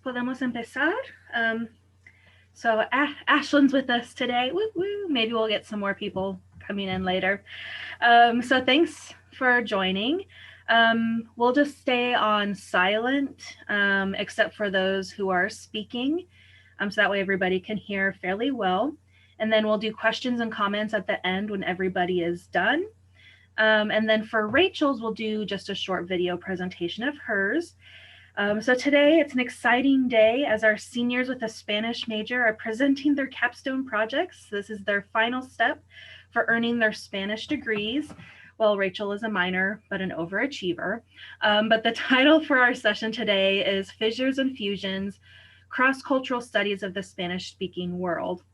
podemos empezar. So Ashlyn's with us today. Woo woo. Maybe we'll get some more people coming in later. So thanks for joining. We'll just stay on silent, except for those who are speaking, so that way everybody can hear fairly well. And then we'll do questions and comments at the end when everybody is done. And then for Rachel's, we'll do just a short video presentation of hers. So today it's an exciting day as our seniors with a Spanish major are presenting their capstone projects. This is their final step for earning their Spanish degrees. Well, Rachel is a minor, but an overachiever. But the title for our session today is Fissures and Fusions, Cross-Cultural Studies of the Spanish-Speaking World.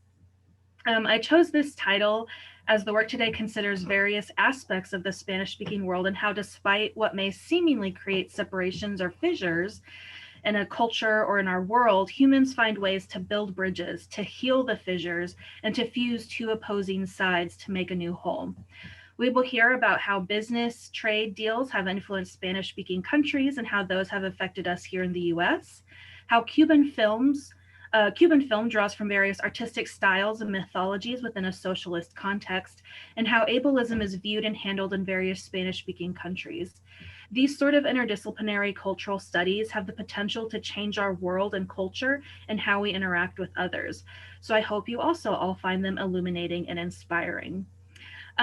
I chose this title as the work today considers various aspects of the Spanish-speaking world and how, despite what may seemingly create separations or fissures in a culture or in our world, humans find ways to build bridges, to heal the fissures, and to fuse two opposing sides to make a new whole. We will hear about how business trade deals have influenced Spanish-speaking countries and how those have affected us here in the US, how Cuban film draws from various artistic styles and mythologies within a socialist context, and how ableism is viewed and handled in various Spanish-speaking countries. These sort of interdisciplinary cultural studies have the potential to change our world and culture and how we interact with others. So I hope you also all find them illuminating and inspiring.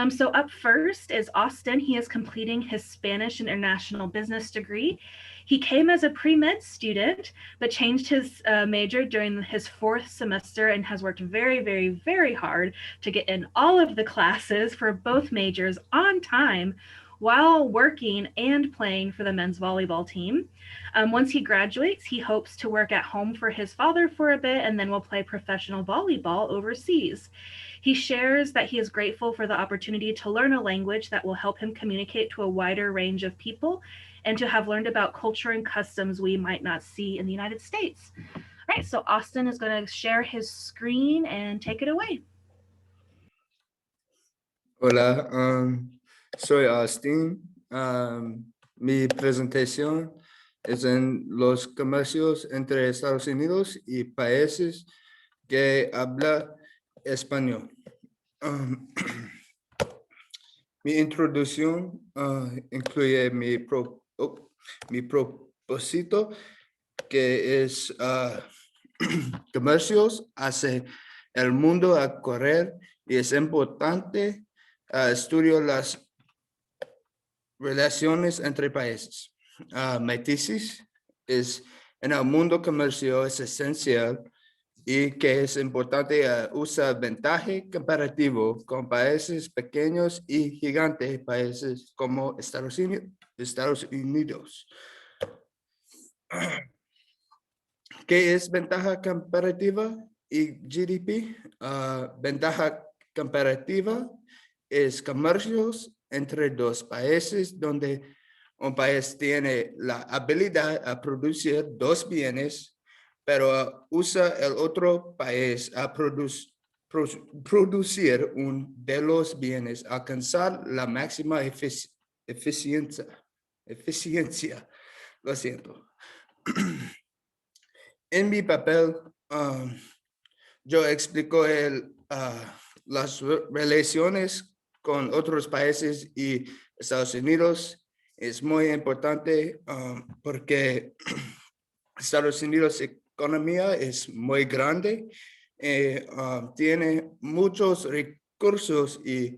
So up first is Austin. He is completing his Spanish and International Business degree. He came as a pre-med student, but changed his major during his fourth semester and has worked very, very, very hard to get in all of the classes for both majors on time while working and playing for the men's volleyball team. Once he graduates, he hopes to work at home for his father for a bit and then will play professional volleyball overseas. He shares that he is grateful for the opportunity to learn a language that will help him communicate to a wider range of people and to have learned about culture and customs we might not see in the United States. All right, so Austin is going to share his screen and take it away. Hola, soy Austin. Mi presentación es en los comercios entre Estados Unidos y países que hablan español. Mi introducción incluye mi propósito, que es comercios hace el mundo a correr, y es importante estudiar las relaciones entre países. Mi tesis es en el mundo comercial es esencial y que es importante usar ventaja comparativo con países pequeños y gigantes, países como Estados Unidos. ¿Qué es ventaja comparativa y GDP? Ventaja comparativa es comercios entre dos países donde un país tiene la habilidad a producir dos bienes, pero usa el otro país a producir uno de los bienes, alcanzar la máxima eficiencia. Lo siento. En mi papel, yo explico las relaciones con otros países y Estados Unidos. Es muy importante porque Estados Unidos economía es muy grande, tiene muchos recursos y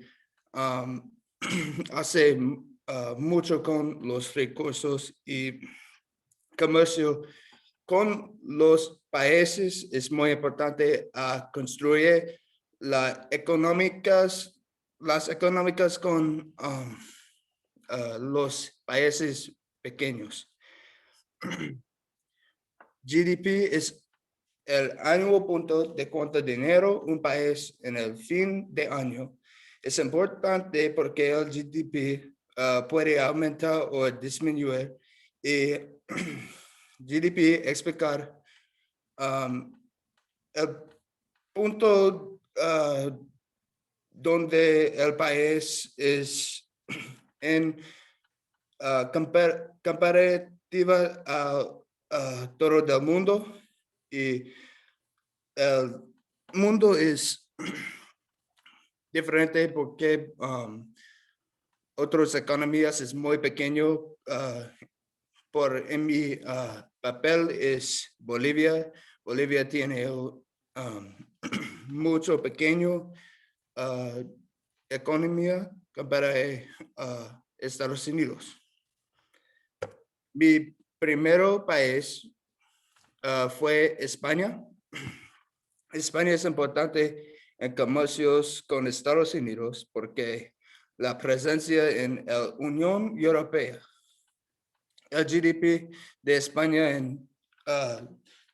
hace mucho con los recursos, y comercio con los países es muy importante a construir las económicas con los países pequeños. GDP es el anual punto de cuánto dinero un país en el fin de año. Es importante porque el GDP puede aumentar o disminuir, y GDP explicar el punto donde el país es en comparativa a todo el mundo, y el mundo es diferente porque otras economías es muy pequeño. En mi papel es Bolivia. Bolivia tiene mucho pequeño economía comparada a Estados Unidos. Mi primer país fue España. España es importante en comercios con Estados Unidos porque la presencia en la Unión Europea. El GDP de España en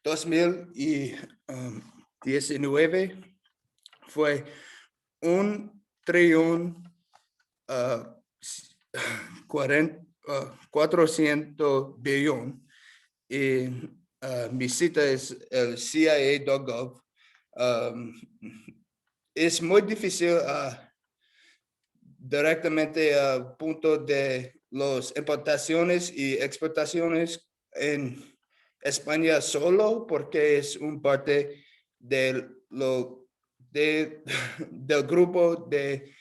2019 fue 1.400 billón. Y mi cita es el CIA.gov. Es muy difícil directamente al punto de las importaciones y exportaciones en España solo porque es un parte del grupo de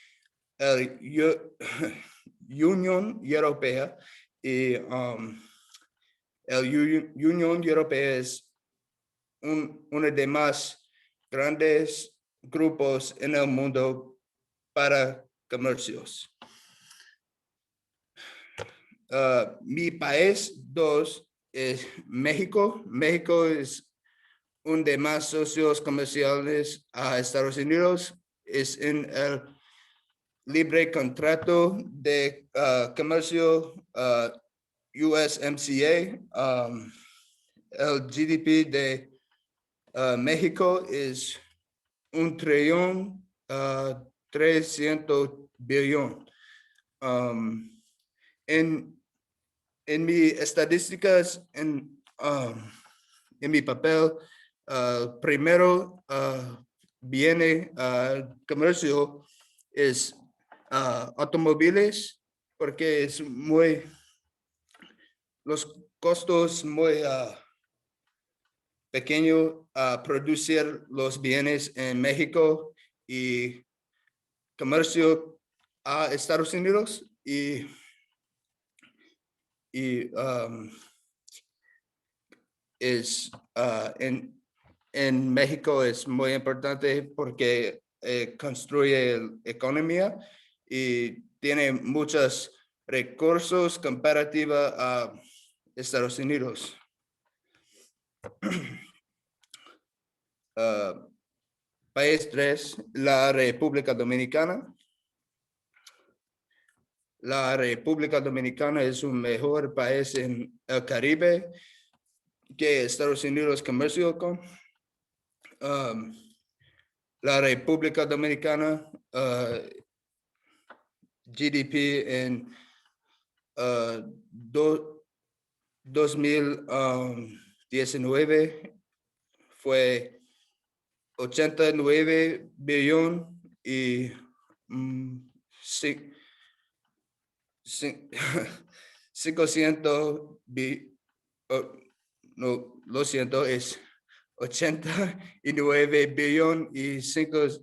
Unión Europea, y el Unión Europea es uno de más grandes grupos en el mundo para comercios. Mi país 2 es México. México es uno de más socios comerciales a Estados Unidos. Es en el libre contrato de comercio USMCA. El GDP de México es 1.300 billón. En mis estadísticas, en mi papel, primero viene comercio, es automóviles, porque es los costos muy pequeños a producir los bienes en México, y comercio a Estados Unidos, y es en México es muy importante porque construye la economía y tiene muchos recursos comparativa a Estados Unidos. País 3, la República Dominicana. La República Dominicana es un mejor país en el Caribe que Estados Unidos comercio con. La República Dominicana, GDP en 2019 fue 89 billón y 500 no, lo siento, es 89 billón y 500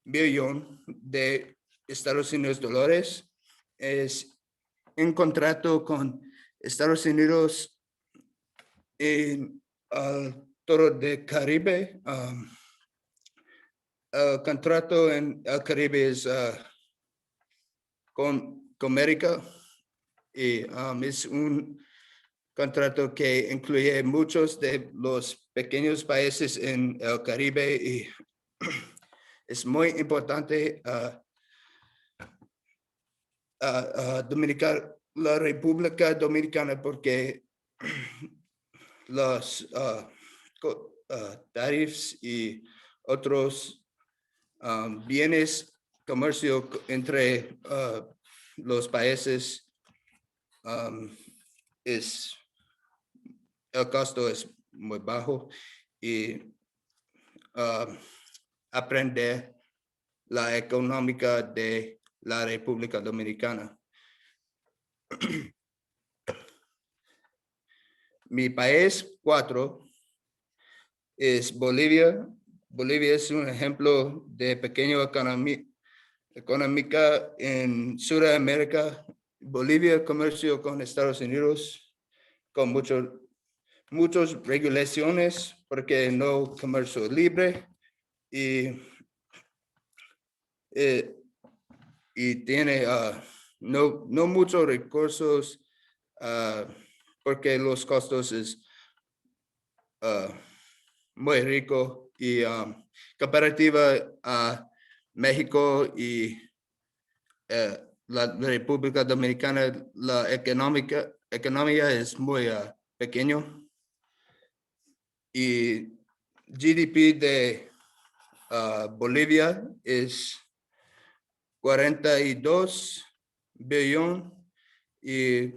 billón de Estados Unidos dólares. Es en contrato con Estados Unidos en todo el Caribe. El contrato en el Caribe es con América, y es un contrato que incluye muchos de los pequeños países en el Caribe, y es muy importante la República Dominicana porque los tarifas y otros bienes, comercio entre los países, el costo es muy bajo, y aprender la económica de la República Dominicana. mi país 4 es Bolivia. Bolivia es un ejemplo de pequeña económica en Sudamérica. Bolivia comercio con Estados Unidos con muchas regulaciones porque no comercio libre y tiene no muchos recursos porque los costos es muy rico y comparativa a México y la República Dominicana, la economía es muy pequeño y GDP de Bolivia es 42 billones y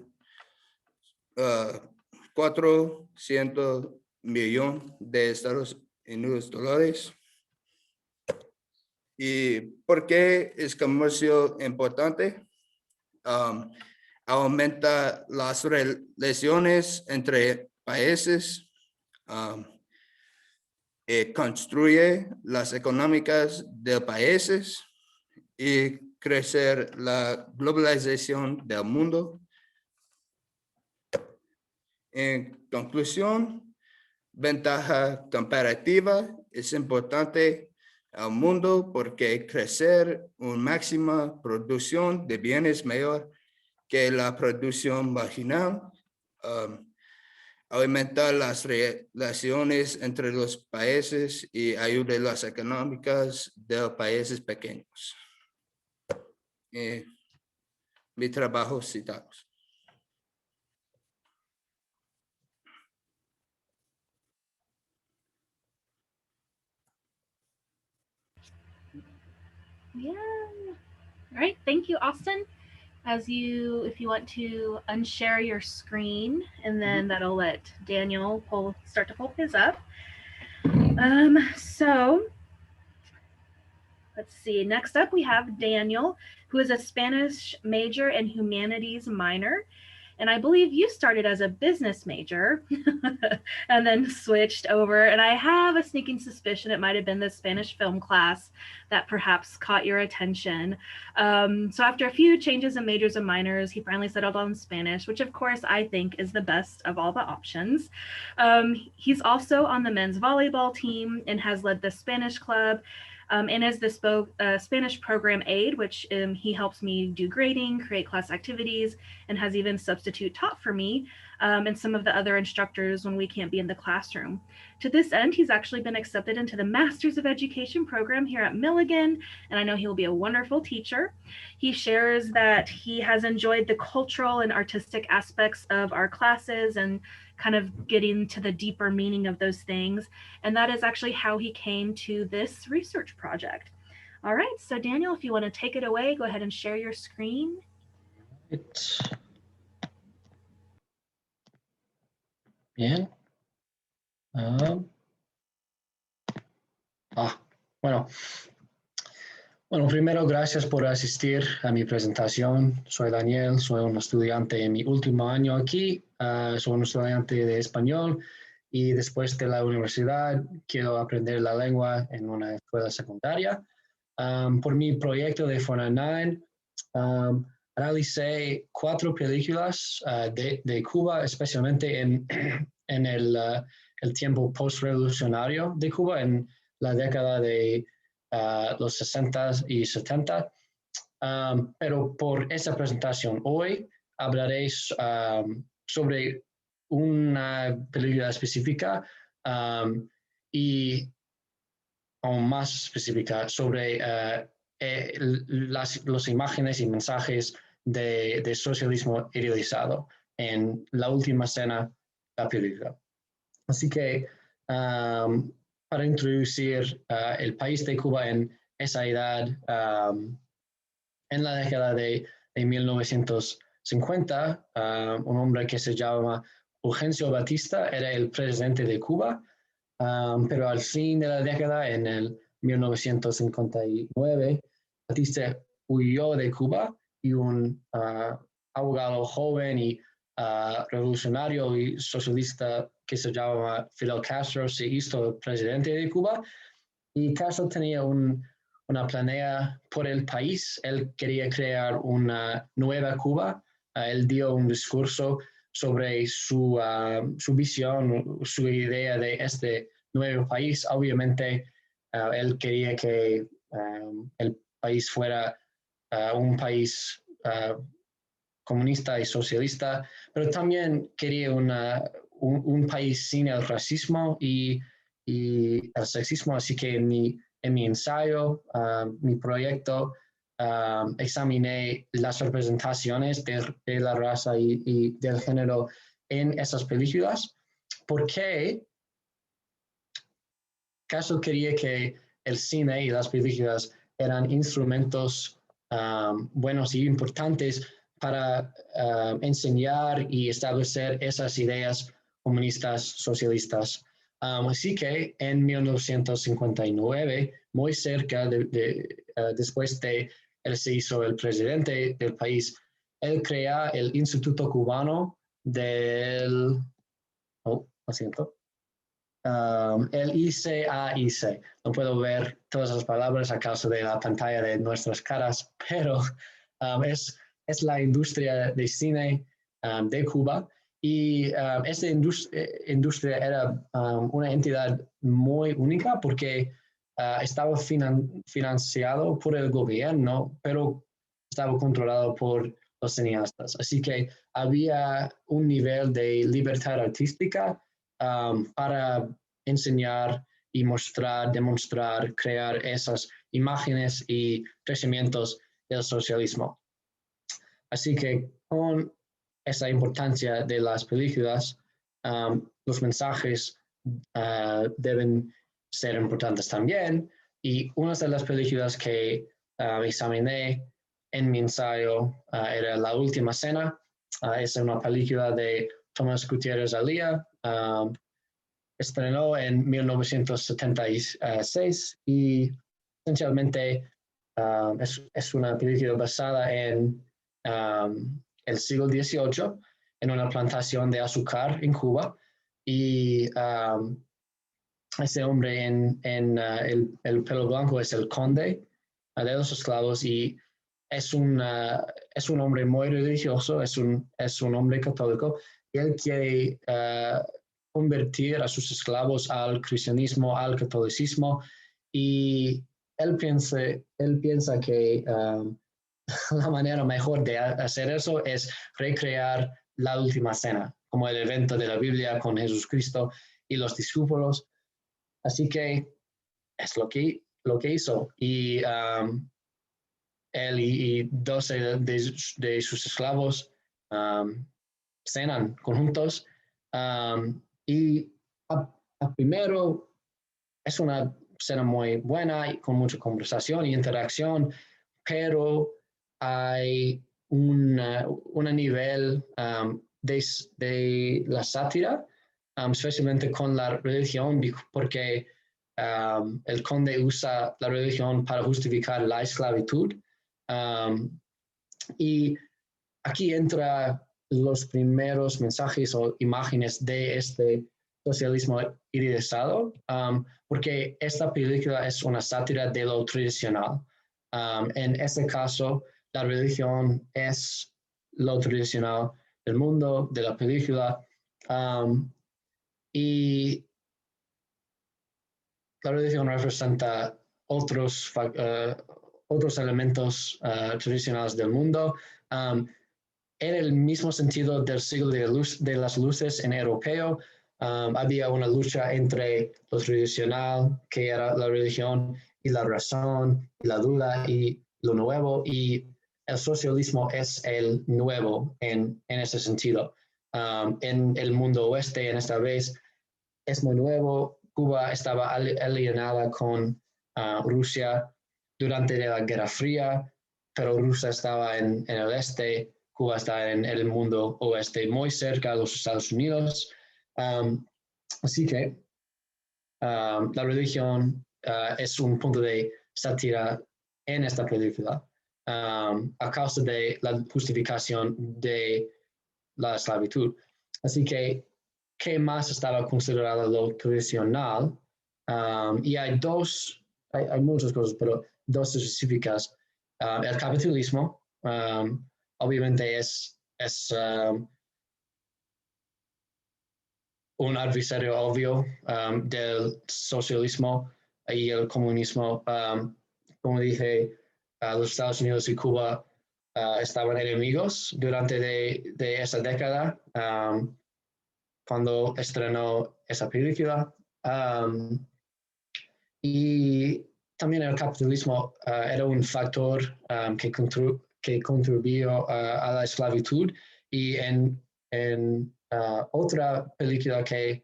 400 millones de Estados Unidos dólares. ¿Y por qué es comercio importante? Aumenta las relaciones entre países, construye las económicas de países y crecer la globalización del mundo. En conclusión, ventaja comparativa es importante al mundo porque crecer una máxima producción de bienes mayor que la producción marginal, aumentar las relaciones entre los países y ayuda a las económicas de países pequeños. Mi trabajo citados. Yeah. All right. Thank you, Austin. If you want to unshare your screen, and then that'll let Daniel start to pull his up. So let's see. Next up, we have Daniel, who is a Spanish major and humanities minor. And I believe you started as a business major and then switched over. And I have a sneaking suspicion it might have been the Spanish film class that perhaps caught your attention. So after a few changes in majors and minors, he finally settled on Spanish, which of course I think is the best of all the options. He's also on the men's volleyball team and has led the Spanish club. And as the Spanish program aide, which he helps me do grading, create class activities, and has even substitute taught for me and some of the other instructors when we can't be in the classroom. To this end, he's actually been accepted into the Masters of Education program here at Milligan, and I know he will be a wonderful teacher. He shares that he has enjoyed the cultural and artistic aspects of our classes and kind of getting to the deeper meaning of those things. And that is actually how he came to this research project. All right, so Daniel, if you want to take it away, go ahead and share your screen. Bien. Bueno, primero, gracias por asistir a mi presentación. Soy Daniel, soy un estudiante en mi último año aquí. Soy un estudiante de español y después de la universidad quiero aprender la lengua en una escuela secundaria. Por mi proyecto de 499, analicé 4 películas de Cuba, especialmente en el tiempo post-revolucionario de Cuba, en la década de los 60 y 70. Pero por esa presentación hoy hablaré sobre una película específica y aún más específica sobre las imágenes y mensajes de socialismo idealizado en la última escena de la película. Así que para introducir el país de Cuba en esa edad, en la década de 1950, un hombre que se llama Fulgencio Batista era el presidente de Cuba, pero al fin de la década, en el 1959, Batista huyó de Cuba y un abogado joven y revolucionario y socialista que se llamaba Fidel Castro se hizo presidente de Cuba, y Castro tenía una planea por el país. Él quería crear una nueva Cuba. Él dio un discurso sobre su visión, su idea de este nuevo país. Obviamente, él quería que el país fuera un país comunista y socialista, pero también quería un país sin el racismo y el sexismo. Así que en mi ensayo, mi proyecto, examiné las representaciones de la raza y del género en esas películas, porque Castro quería que el cine y las películas eran instrumentos buenos y importantes para enseñar y establecer esas ideas comunistas, socialistas. Así que en 1959, muy cerca después de él se hizo el presidente del país, él crea el Instituto Cubano del... Oh, lo siento. El ICAIC. No puedo ver todas las palabras a causa de la pantalla de nuestras caras, pero es la industria de cine de Cuba. Y esta industria era una entidad muy única porque estaba financiado por el gobierno, pero estaba controlado por los cineastas. Así que había un nivel de libertad artística para enseñar y mostrar, demostrar, crear esas imágenes y crecimientos del socialismo. Así que con esa importancia de las películas, los mensajes deben ser importantes también. Y una de las películas que examiné en mi ensayo era La Última Cena. Es una película de Tomás Gutiérrez Alía. Estrenó en 1976 y esencialmente es una película basada en el siglo XVIII, en una plantación de azúcar en Cuba, y ese hombre en el pelo blanco es el conde de los esclavos, y es un hombre muy religioso, es un hombre católico, y él quiere convertir a sus esclavos al cristianismo, al catolicismo, y él piensa que la manera mejor de hacer eso es recrear la última cena, como el evento de la Biblia con Jesucristo y los discípulos. Así que es lo que hizo. Y él y 12 de sus esclavos cenan conjuntos. Y a primero es una cena muy buena y con mucha conversación y interacción, pero hay un nivel de la sátira, especialmente con la religión, porque el conde usa la religión para justificar la esclavitud. Y aquí entra los primeros mensajes o imágenes de este socialismo idealizado, porque esta película es una sátira de lo tradicional. En este caso, la religión es lo tradicional del mundo, de la película, y la religión representa otros elementos tradicionales del mundo. En el mismo sentido del siglo de las luces en europeo, había una lucha entre lo tradicional, que era la religión, y la razón, y la duda, y lo nuevo, y el socialismo es el nuevo en ese sentido. En el mundo oeste, en esta vez, es muy nuevo. Cuba estaba alienada con Rusia durante la Guerra Fría, pero Rusia estaba en el este, Cuba está en el mundo oeste, muy cerca de los Estados Unidos. Así que la religión es un punto de sátira en esta película, a causa de la justificación de la esclavitud. Así que, ¿qué más estaba considerado lo tradicional? Y hay muchas cosas, pero dos específicas. El capitalismo, obviamente es un adversario obvio del socialismo y el comunismo. Como dije, los Estados Unidos y Cuba estaban enemigos durante de esa década, cuando estrenó esa película. Y también el capitalismo era un factor que contribuyó a la esclavitud. Y en otra película que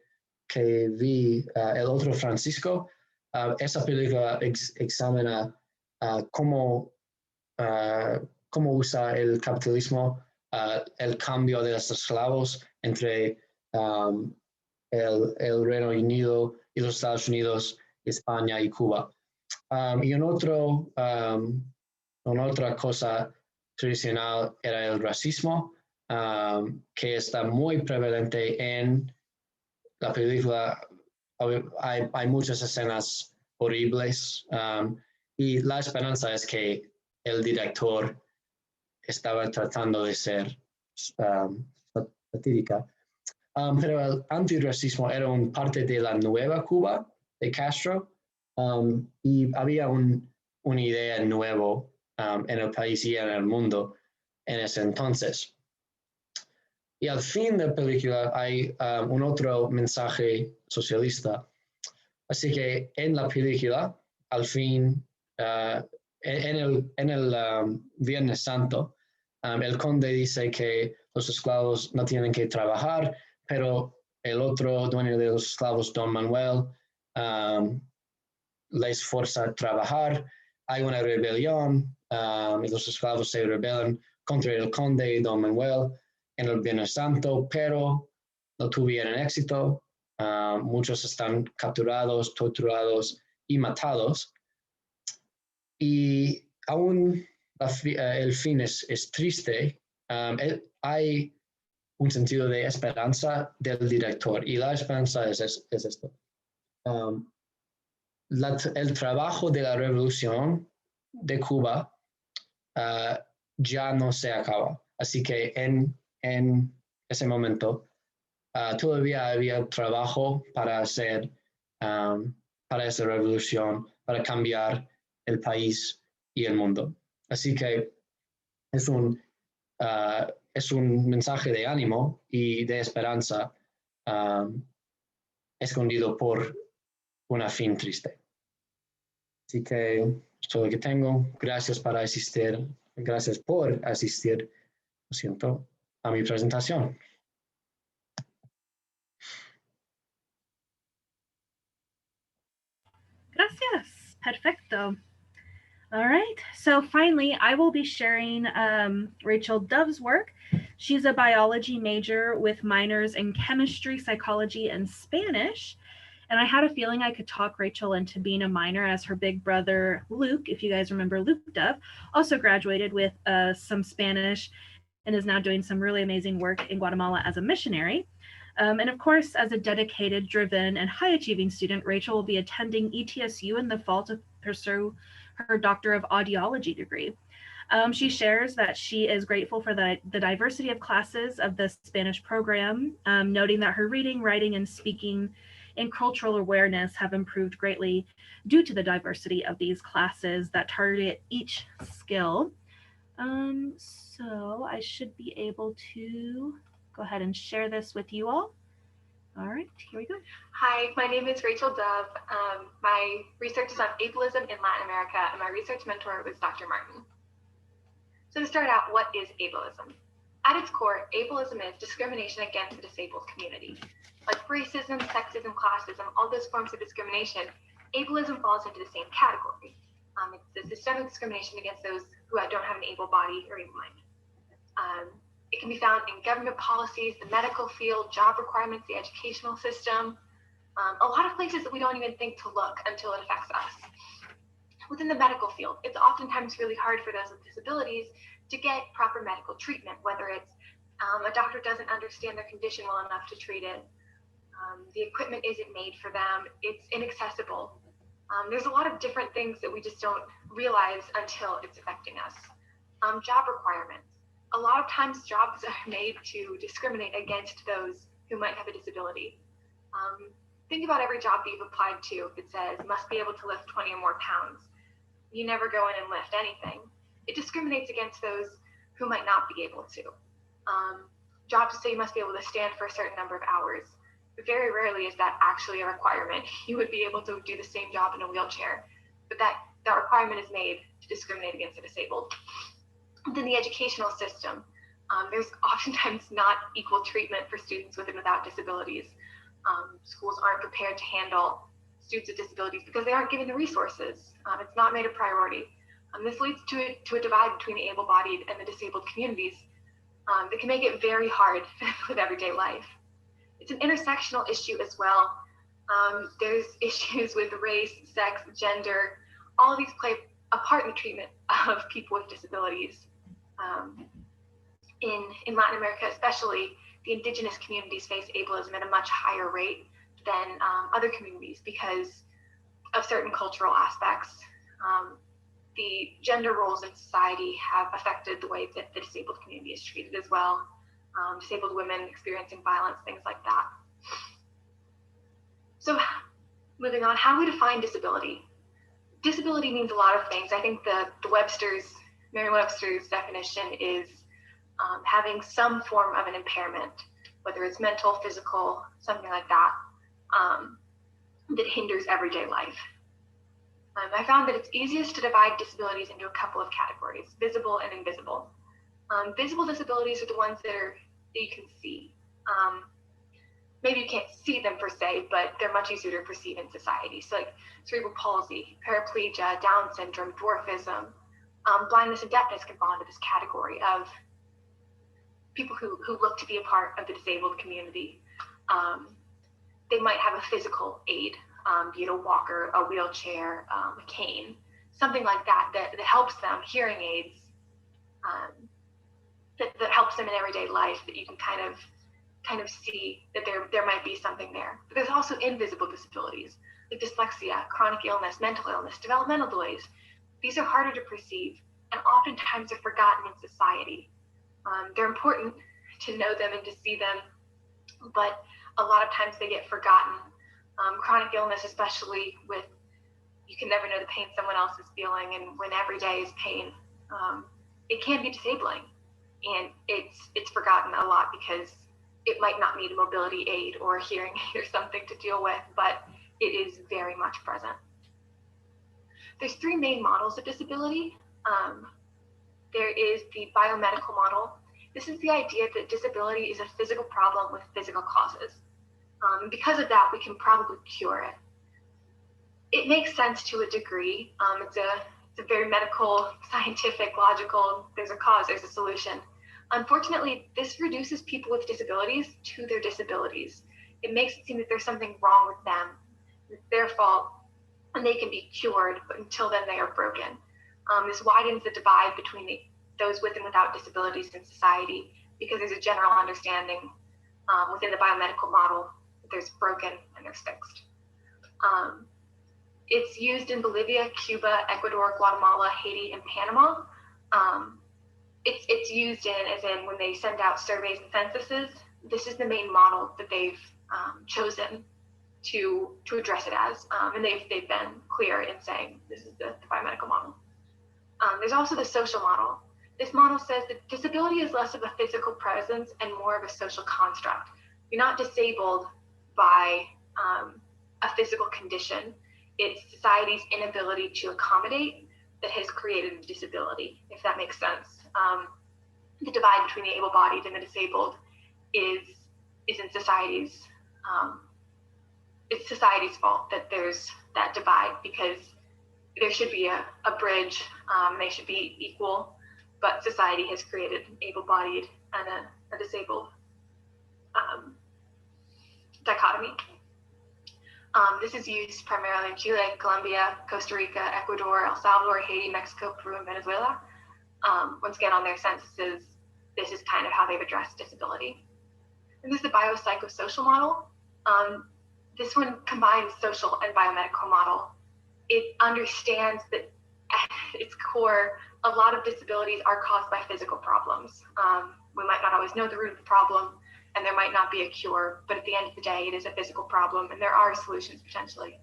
vi, El otro Francisco, esa película examina cómo, cómo usa el capitalismo el cambio de los esclavos entre el Reino Unido y los Estados Unidos, España y Cuba. Y una otra cosa tradicional era el racismo, que está muy prevalente en la película. Hay muchas escenas horribles, y la esperanza es que el director estaba tratando de ser satírica. Pero el antirracismo era una parte de la nueva Cuba de Castro, y había una idea nueva en el país y en el mundo en ese entonces. Y al fin de la película hay un otro mensaje socialista. Así que en la película, al fin, en el Viernes Santo, el conde dice que los esclavos no tienen que trabajar, pero el otro dueño de los esclavos, Don Manuel, les forza a trabajar. Hay una rebelión, y los esclavos se rebelan contra el conde y Don Manuel en el Viernes Santo, pero no tuvieron éxito. Muchos están capturados, torturados y matados. Y aún el fin es triste. Hay un sentido de esperanza del director, y la esperanza es esto. El trabajo de la revolución de Cuba ya no se acaba. Así que en ese momento todavía había trabajo para hacer, para esa revolución, para cambiar el país y el mundo. Así que es un mensaje de ánimo y de esperanza, escondido por una fin triste. Así que es todo lo que tengo. Gracias por asistir, lo siento, a mi presentación. Gracias. Perfecto. All right. So finally, I will be sharing Rachel Dove's work. She's a biology major with minors in chemistry, psychology, and Spanish. And I had a feeling I could talk Rachel into being a minor, as her big brother, Luke, if you guys remember Luke Dove, also graduated with some Spanish and is now doing some really amazing work in Guatemala as a missionary. And of course, as a dedicated, driven, and high achieving student, Rachel will be attending ETSU in the fall to pursue her Doctor of Audiology degree. She shares that she is grateful for the diversity of classes of the Spanish program, noting that her reading, writing, and speaking and cultural awareness have improved greatly due to the diversity of these classes that target each skill. So I should be able to go ahead and share this with you all. All right, here we go. Hi, my name is Rachel Dove. My research is on ableism in Latin America, and my research mentor was Dr. Martin. So to start out, what is ableism? At its core, ableism is discrimination against the disabled community. Like racism, sexism, classism, all those forms of discrimination, ableism falls into the same category. It's the systemic discrimination against those who don't have an able body or able mind. It can be found in government policies, the medical field, job requirements, the educational system, a lot of places that we don't even think to look until it affects us. Within the medical field, it's oftentimes really hard for those with disabilities to get proper medical treatment, whether it's A doctor doesn't understand their condition well enough to treat it. The equipment isn't made for them. It's inaccessible. There's a lot of different things that we just don't realize until it's affecting us. Job requirements. A lot of times jobs are made to discriminate against those who might have a disability. Think about every job that you've applied to that says must be able to lift 20 or more pounds. You never go in and lift anything. It discriminates against those who might not be able to. Jobs say you must be able to stand for a certain number of hours. Very rarely is that actually a requirement. You would be able to do the same job in a wheelchair, but that requirement is made to discriminate against the disabled. Then the educational system. There's oftentimes not equal treatment for students with and without disabilities. Schools aren't prepared to handle students with disabilities because they aren't given the resources. It's not made a priority. This leads to a divide between the able-bodied and the disabled communities that can make it very hard with everyday life. It's an intersectional issue as well. There's issues with race, sex, gender. All of these play a part in the treatment of people with disabilities. In Latin America, especially, the indigenous communities face ableism at a much higher rate than other communities because of certain cultural aspects. The gender roles in society have affected the way that the disabled community is treated as well. Disabled women experiencing violence, things like that. So moving on, how do we define disability? Disability means a lot of things. I think the Merriam-Webster's definition is having some form of an impairment, whether it's mental, physical, something like that, that hinders everyday life. I found that it's easiest to divide disabilities into a couple of categories, visible and invisible. Visible disabilities are the ones that you can see. Maybe you can't see them per se, but they're much easier to perceive in society. So like cerebral palsy, paraplegia, Down syndrome, dwarfism, blindness and deafness can fall into this category of people who look to be a part of the disabled community. They might have a physical aid, be it a walker, a wheelchair, a cane, something like that helps them, hearing aids, that helps them in everyday life, that you can kind of see that there might be something there. But there's also invisible disabilities like dyslexia, chronic illness, mental illness, developmental delays. These are harder to perceive and oftentimes are forgotten in society. They're important to know them and to see them, but a lot of times they get forgotten. Chronic illness, especially with, you can never know the pain someone else is feeling, and when every day is pain, it can be disabling. And it's forgotten a lot because it might not need a mobility aid or a hearing aid or something to deal with, but it is very much present. There's three main models of disability. There is the biomedical model. This is the idea that disability is a physical problem with physical causes. Because of that, we can probably cure it. It makes sense to a degree. It's a very medical, scientific, logical, there's a cause, there's a solution. Unfortunately, this reduces people with disabilities to their disabilities. It makes it seem that there's something wrong with them, it's their fault, and they can be cured, but until then they are broken. This widens the divide between those with and without disabilities in society because there's a general understanding within the biomedical model that there's broken and there's fixed. It's used in Bolivia, Cuba, Ecuador, Guatemala, Haiti, and Panama. It's used as in when they send out surveys and censuses. This is the main model that they've chosen to address it as, and they've been clear in saying this is the biomedical model. There's also the social model. This model says that disability is less of a physical presence and more of a social construct. You're not disabled by a physical condition. It's society's inability to accommodate that has created a disability, if that makes sense. The divide between the able-bodied and the disabled is in society's, it's society's fault that there's that divide, because there should be a bridge, they should be equal, but society has created an able-bodied and a disabled dichotomy. This is used primarily in Chile, Colombia, Costa Rica, Ecuador, El Salvador, Haiti, Mexico, Peru, and Venezuela. Once again, on their censuses, this is kind of how they've addressed disability. And this is the biopsychosocial model. This one combines social and biomedical model. It understands that at its core, a lot of disabilities are caused by physical problems. We might not always know the root of the problem, and there might not be a cure, but at the end of the day, it is a physical problem, and there are solutions potentially.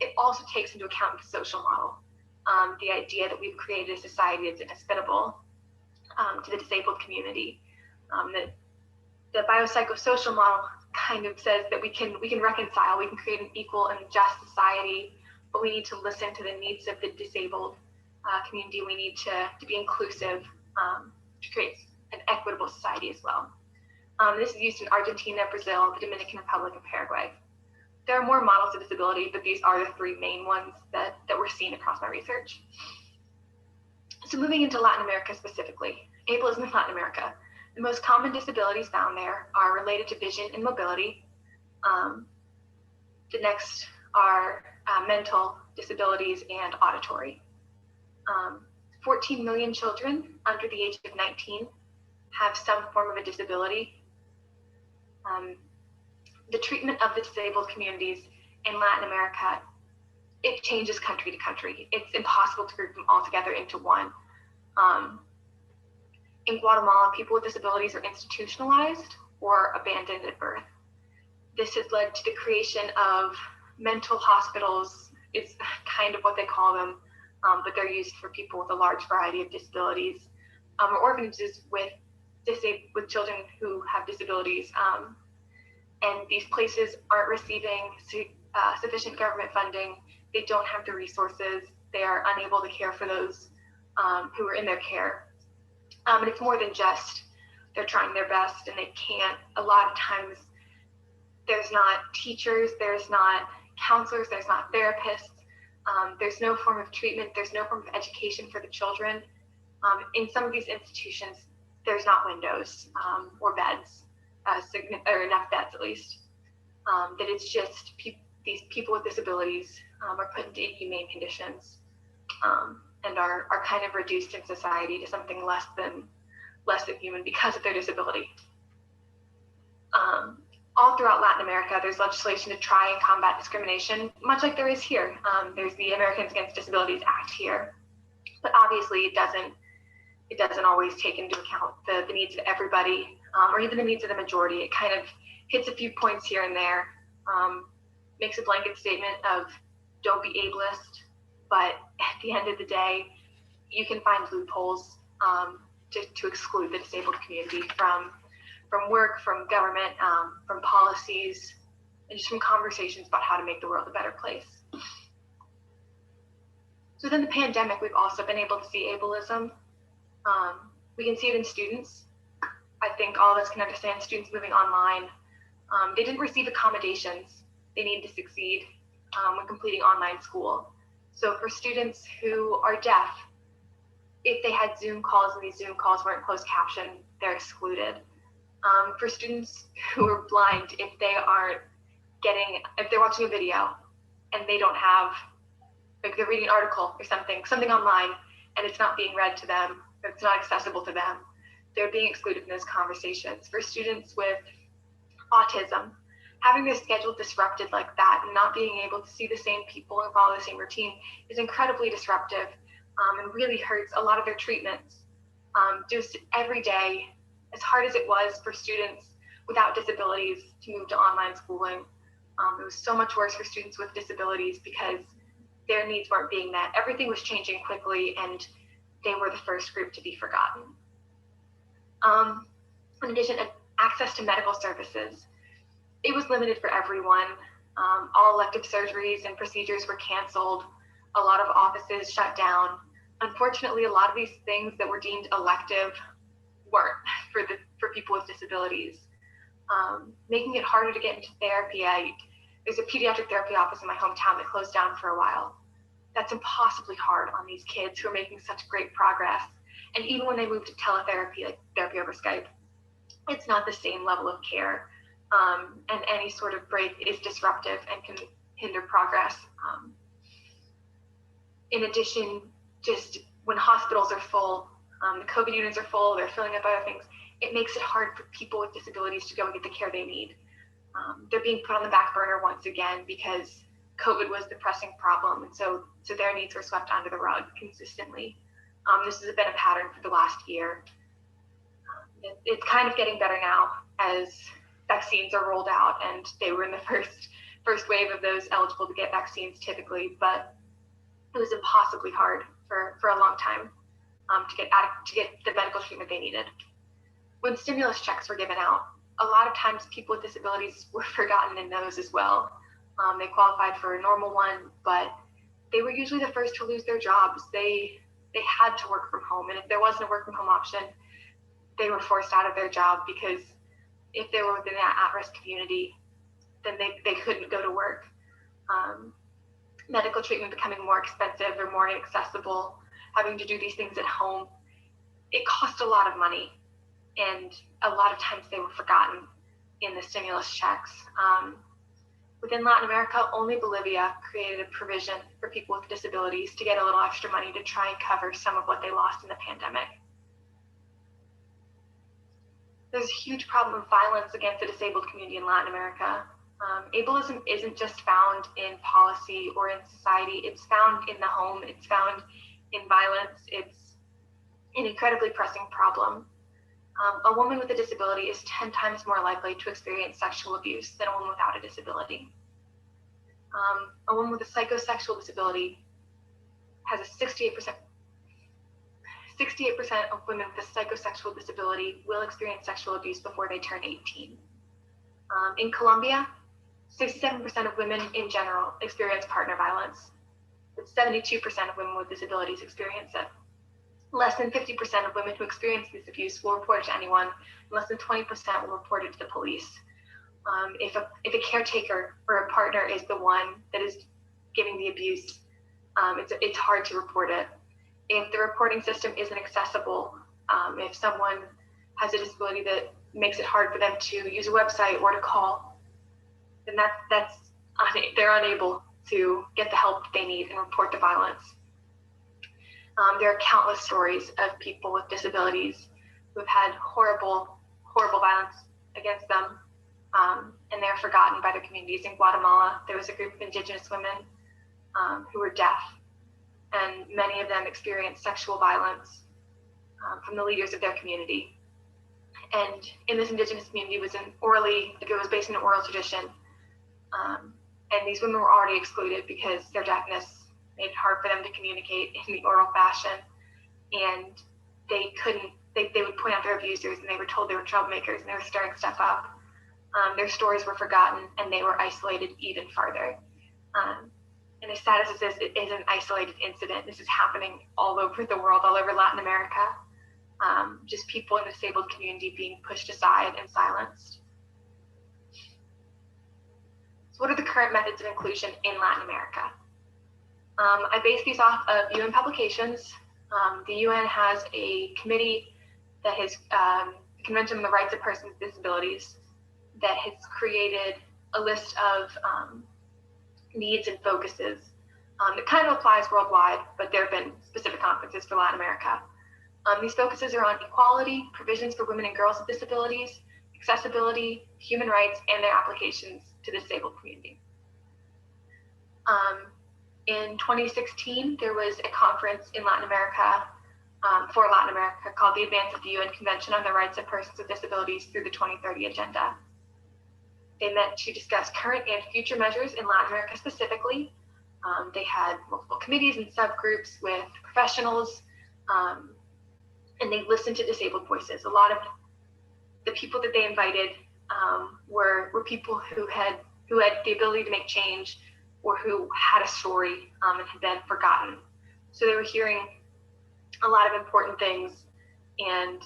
It also takes into account the social model, the idea that we've created a society that's inhospitable to the disabled community. That the biopsychosocial model kind of says that we can reconcile, we can create an equal and just society, but we need to listen to the needs of the disabled community. We need to be inclusive to create an equitable society as well. This is used in Argentina, Brazil, the Dominican Republic, and Paraguay. There are more models of disability, but these are the three main ones that were seen across my research. So moving into Latin America specifically, ableism in Latin America. The most common disabilities found there are related to vision and mobility. The next are mental disabilities and auditory. 14 million children under the age of 19 have some form of a disability. The treatment of the disabled communities in Latin America, it changes country to country. It's impossible to group them all together into one. In Guatemala, people with disabilities are institutionalized or abandoned at birth. This has led to the creation of mental hospitals. It's kind of what they call them, but they're used for people with a large variety of disabilities, or orphanages with children who have disabilities. And these places aren't receiving sufficient government funding. They don't have the resources. They are unable to care for those who are in their care. And it's more than just they're trying their best and they can't. A lot of times there's not teachers, there's not counselors, there's not therapists. There's no form of treatment, there's no form of education for the children. In some of these institutions, there's not windows or beds, or enough beds at least. That it's just these people with disabilities are put into inhumane conditions and are kind of reduced in society to something less than human because of their disability. All throughout Latin America, there's legislation to try and combat discrimination, much like there is here. There's the Americans Against Disabilities Act here, but obviously it doesn't always take into account the needs of everybody, or even the needs of the majority. It kind of hits a few points here and there, makes a blanket statement of don't be ableist, but at the end of the day, you can find loopholes to exclude the disabled community from work, from government, from policies, and just from conversations about how to make the world a better place. So within the pandemic, we've also been able to see ableism. We can see it in students. I think all of us can understand students moving online. They didn't receive accommodations they need to succeed when completing online school. So for students who are deaf, if they had Zoom calls and these Zoom calls weren't closed caption, they're excluded. For students who are blind, if they're watching a video and they don't have, like they're reading an article or something online, and it's not being read to them, or it's not accessible to them, they're being excluded from those conversations. For students with autism, having their schedule disrupted like that and not being able to see the same people and follow the same routine is incredibly disruptive and really hurts a lot of their treatments. Just every day, as hard as it was for students without disabilities to move to online schooling, it was so much worse for students with disabilities because their needs weren't being met. Everything was changing quickly and they were the first group to be forgotten. In addition, access to medical services. It was limited for everyone. All elective surgeries and procedures were canceled. A lot of offices shut down. Unfortunately, a lot of these things that were deemed elective weren't for people with disabilities, making it harder to get into therapy. There's a pediatric therapy office in my hometown that closed down for a while. That's impossibly hard on these kids who are making such great progress. And even when they move to teletherapy, like therapy over Skype, it's not the same level of care. And any sort of break is disruptive and can hinder progress. In addition, just when hospitals are full, the COVID units are full, they're filling up other things, it makes it hard for people with disabilities to go and get the care they need. They're being put on the back burner once again because COVID was the pressing problem, and so their needs were swept under the rug consistently. This has been a pattern for the last year. It's kind of getting better now as vaccines are rolled out, and they were in the first wave of those eligible to get vaccines typically, but it was impossibly hard for a long time to get the medical treatment they needed. When stimulus checks were given out, a lot of times people with disabilities were forgotten in those as well. They qualified for a normal one, but they were usually the first to lose their jobs. They had to work from home, and if there wasn't a work from home option, they were forced out of their job because if they were within that at-risk community, then they couldn't go to work. Medical treatment becoming more expensive or more inaccessible, having to do these things at home, it cost a lot of money, and a lot of times they were forgotten in the stimulus checks. Within Latin America, only Bolivia created a provision for people with disabilities to get a little extra money to try and cover some of what they lost in the pandemic. There's a huge problem of violence against the disabled community in Latin America. Ableism isn't just found in policy or in society, it's found in the home, it's found in violence, it's an incredibly pressing problem. A woman with a disability is 10 times more likely to experience sexual abuse than a woman without a disability. A woman with a psychosexual disability has a 68% of women with a psychosexual disability will experience sexual abuse before they turn 18. In Colombia, 67% of women in general experience partner violence, but 72% of women with disabilities experience it. Less than 50% of women who experience this abuse will report it to anyone, and less than 20% will report it to the police. If a caretaker or a partner is the one that is giving the abuse, it's hard to report it. If the reporting system isn't accessible, if someone has a disability that makes it hard for them to use a website or to call, then they're unable to get the help they need and report the violence. There are countless stories of people with disabilities who have had horrible, horrible violence against them, and they're forgotten by their communities. In Guatemala, there was a group of indigenous women who were deaf, and many of them experienced sexual violence from the leaders of their community. And in this indigenous community, it was based in an oral tradition, and these women were already excluded because their deafness made it hard for them to communicate in the oral fashion, and they would point out their abusers, and they were told they were troublemakers, and they were stirring stuff up. Their stories were forgotten, and they were isolated even farther. And as sad as this is, it is an isolated incident. This is happening all over the world, all over Latin America. Just people in the disabled community being pushed aside and silenced. So what are the current methods of inclusion in Latin America? I base these off of UN publications. The UN has a committee that has the Convention on the Rights of Persons with Disabilities that has created a list of needs and focuses that kind of applies worldwide, but there have been specific conferences for Latin America. These focuses are on equality, provisions for women and girls with disabilities, accessibility, human rights, and their applications to the disabled community. In 2016, there was a conference in Latin America for Latin America called the Advance of the UN Convention on the Rights of Persons with Disabilities through the 2030 Agenda. They met to discuss current and future measures in Latin America specifically. They had multiple committees and subgroups with professionals, and they listened to disabled voices. A lot of the people that they invited were people who had the ability to make change, or who had a story and had been forgotten. So they were hearing a lot of important things, and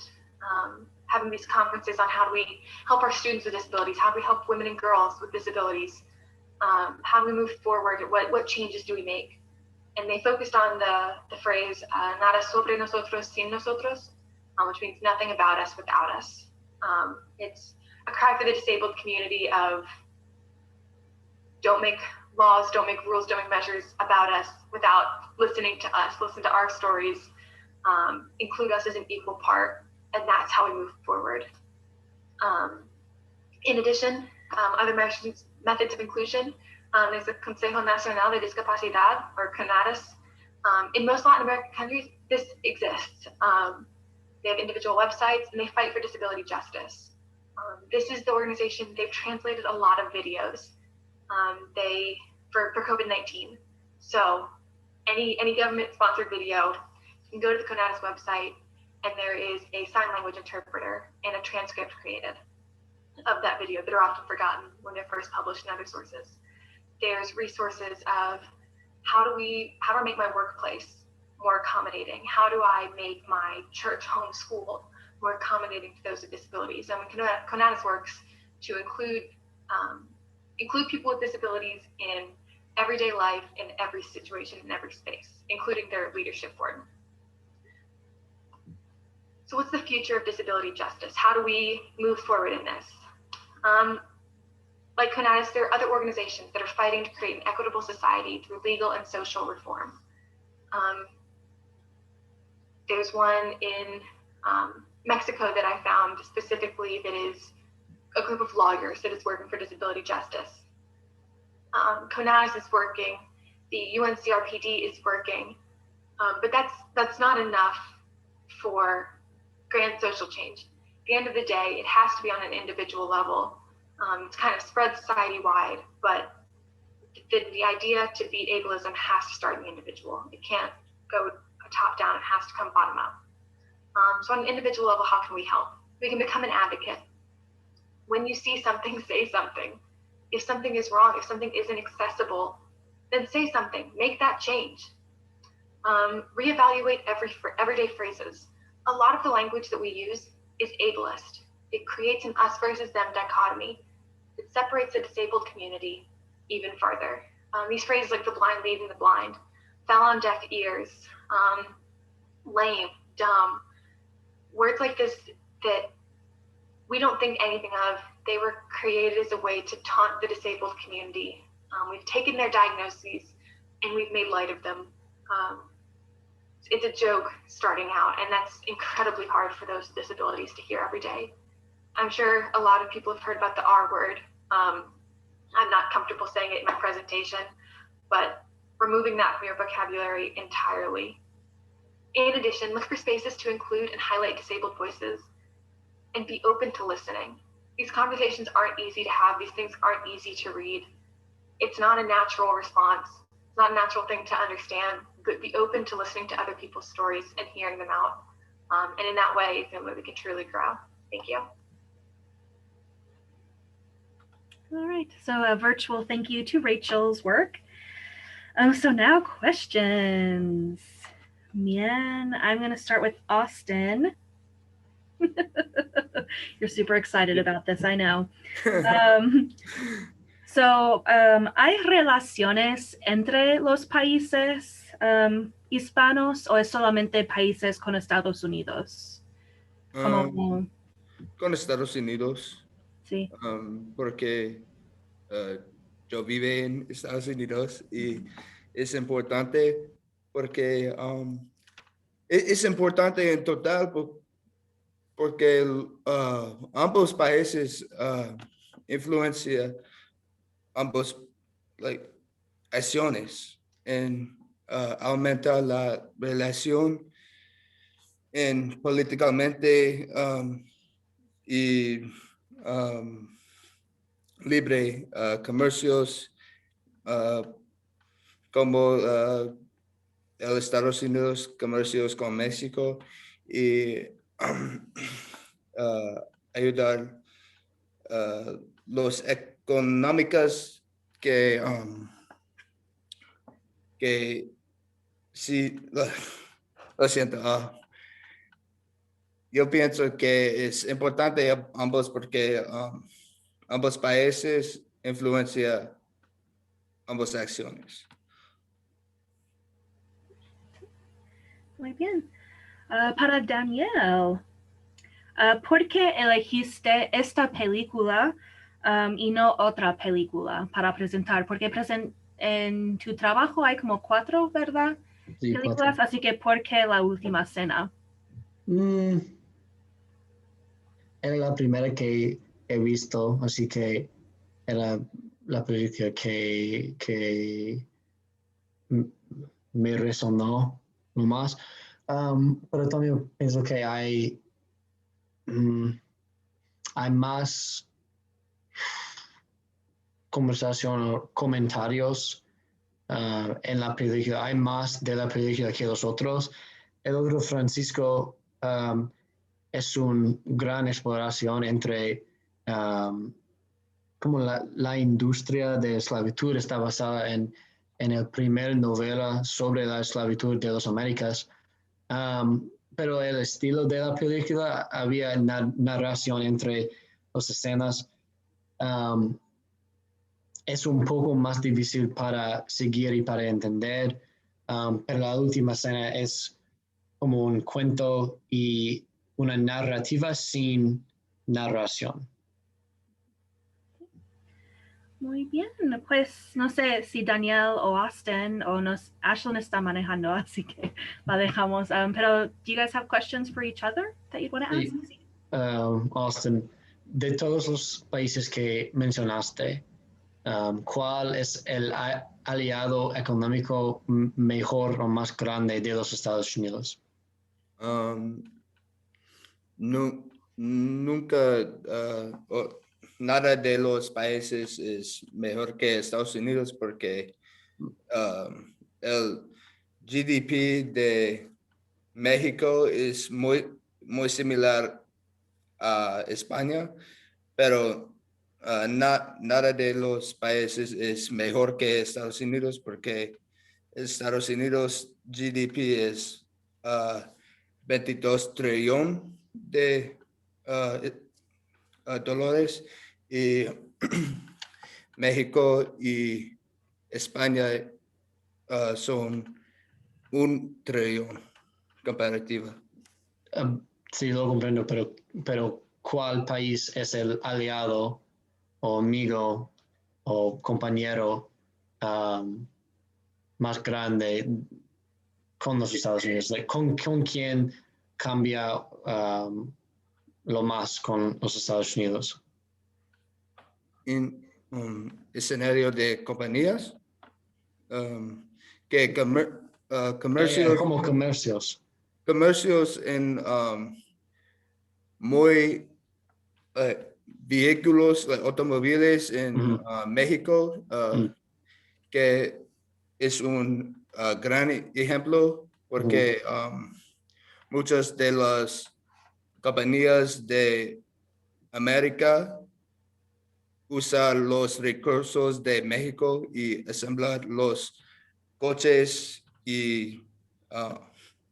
having these conferences on how do we help our students with disabilities, how do we help women and girls with disabilities, how do we move forward, what changes do we make? And they focused on the phrase, nada sobre nosotros sin nosotros, which means nothing about us without us. It's a cry for the disabled community of don't make laws, don't make rules, don't make measures about us without listening to us, listen to our stories, include us as an equal part, and that's how we move forward. In addition, other methods of inclusion, there's the Consejo Nacional de Discapacidad, or CONADIS. In most Latin American countries, this exists. They have individual websites, and they fight for disability justice. This is the organization. They've translated a lot of videos for COVID-19. So any government-sponsored video, you can go to the CONADIS website, and there is a sign language interpreter and a transcript created of that video that are often forgotten when they're first published in other sources. There's resources of how do I make my workplace more accommodating? How do I make my church home school more accommodating to those with disabilities? And CONADIS works to include people with disabilities in everyday life, in every situation, in every space, including their leadership board. So what's the future of disability justice? How do we move forward in this? Like CONADIS, there are other organizations that are fighting to create an equitable society through legal and social reform. There's one in Mexico that I found specifically that is a group of lawyers that is working for disability justice. CONADIS is working, the UNCRPD is working, but that's not enough for grand social change. At the end of the day, it has to be on an individual level. It's kind of spread society-wide, but the idea to beat ableism has to start in the individual. It can't go top down, it has to come bottom up. So on an individual level, how can we help? We can become an advocate. When you see something, say something. If something is wrong, if something isn't accessible, then say something, make that change. Reevaluate everyday phrases. A lot of the language that we use is ableist. It creates an us versus them dichotomy. It separates the disabled community even farther. These phrases like the blind leading the blind, fell on deaf ears, lame, dumb, words like this that we don't think anything of. They were created as a way to taunt the disabled community. We've taken their diagnoses and we've made light of them. It's a joke starting out, and that's incredibly hard for those with disabilities to hear every day. I'm sure a lot of people have heard about the R word. I'm not comfortable saying it in my presentation, but removing that from your vocabulary entirely. In addition, look for spaces to include and highlight disabled voices and be open to listening. These conversations aren't easy to have. These things aren't easy to read. It's not a natural response. It's not a natural thing to understand, but be open to listening to other people's stories and hearing them out. And in that way, we can truly grow. Thank you. All right, so a virtual thank you to Rachel's work. So now questions. Man, I'm gonna start with Austin. You're super excited about this, I know. ¿Hay relaciones entre los países hispanos o es solamente países con Estados Unidos? Con Estados Unidos. Sí. Porque yo vivo en Estados Unidos y es importante porque es importante en total porque ambos países influencian ambos acciones en aumentar la relación en políticamente y libre comercios como el Estados Unidos, comercios con México y ayudar los económicos que sí, lo siento. Yo pienso que es importante ambos porque ambos países influencian ambas acciones. Muy bien. Para Daniel, ¿por qué elegiste esta película y no otra película para presentar? Porque en tu trabajo hay como 4, ¿verdad? Sí, Películas, 4. Así que ¿por qué La Última Cena? era la primera que he visto, así que era la película que me resonó nomás. Pero también pienso que hay más conversación o comentarios en la película. Hay más de la película que los otros. El otro Francisco es una gran exploración entre como la industria de esclavitud está basada en el primer novela sobre la esclavitud de las Américas. Pero el estilo de la película había narración entre las escenas. Es un poco más difícil para seguir y para entender, pero la última escena es como un cuento y una narrativa sin narración. Muy bien, pues no sé si Daniel o Austin o Ashlyn está manejando, así que la dejamos. Pero do you guys have questions for each other that you'd want to ask? Sí. Austin, de todos los países que mencionaste, ¿cuál es el aliado económico mejor o más grande de los Estados Unidos? Nunca, nada de los países es mejor que Estados Unidos porque el GDP de México es muy similar a España, pero nada de los países es mejor que Estados Unidos porque Estados Unidos GDP es 22 trillón de dólares y México y España son 1 trillón comparativa. Sí, lo comprendo, pero ¿cuál país es el aliado o amigo o compañero más grande con los Estados Unidos? ¿Con quién cambia lo más con los Estados Unidos? En escenario de compañías que comercios, Como comercios. comercios en muy vehículos, automóviles en México, que es un gran ejemplo porque muchas de las compañías de América usan los recursos de México y asemblar los coches y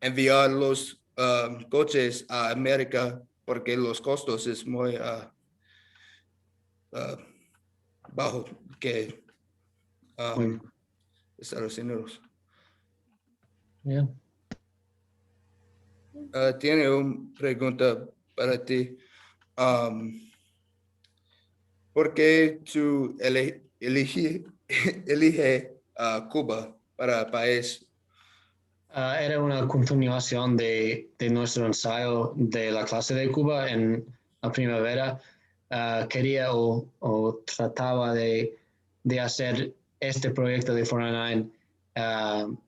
enviar los coches a América porque los costos es muy bajo que Estados Unidos. Yeah. Tiene una pregunta para ti. ¿Por qué tú elige Cuba para país? Era una continuación de nuestro ensayo de la clase de Cuba en la primavera. Quería o trataba de hacer este proyecto de 49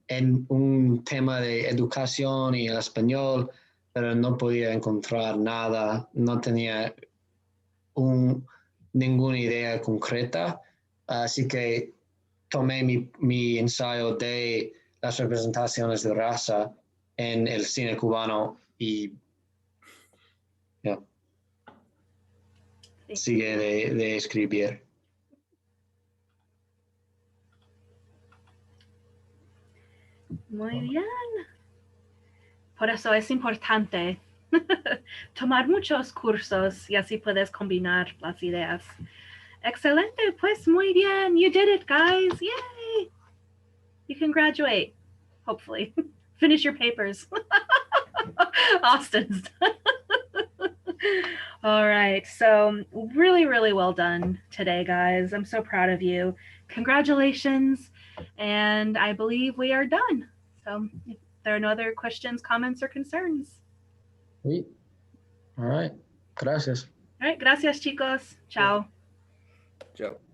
en un tema de educación y el español, pero no podía encontrar nada, no tenía ninguna idea concreta, así que tomé mi ensayo de las representaciones de raza en el cine cubano y sigue de escribir. Muy bien. Por eso es importante tomar muchos cursos y así puedes combinar las ideas. Excelente, pues muy bien. You did it, guys. Yay! You can graduate, hopefully. Finish your papers. Austin's done. All right, so really, really well done today, guys. I'm so proud of you. Congratulations, and I believe we are done. So if there are no other questions, comments, or concerns. Sí. All right. Gracias. All right, gracias chicos. Ciao. Ciao.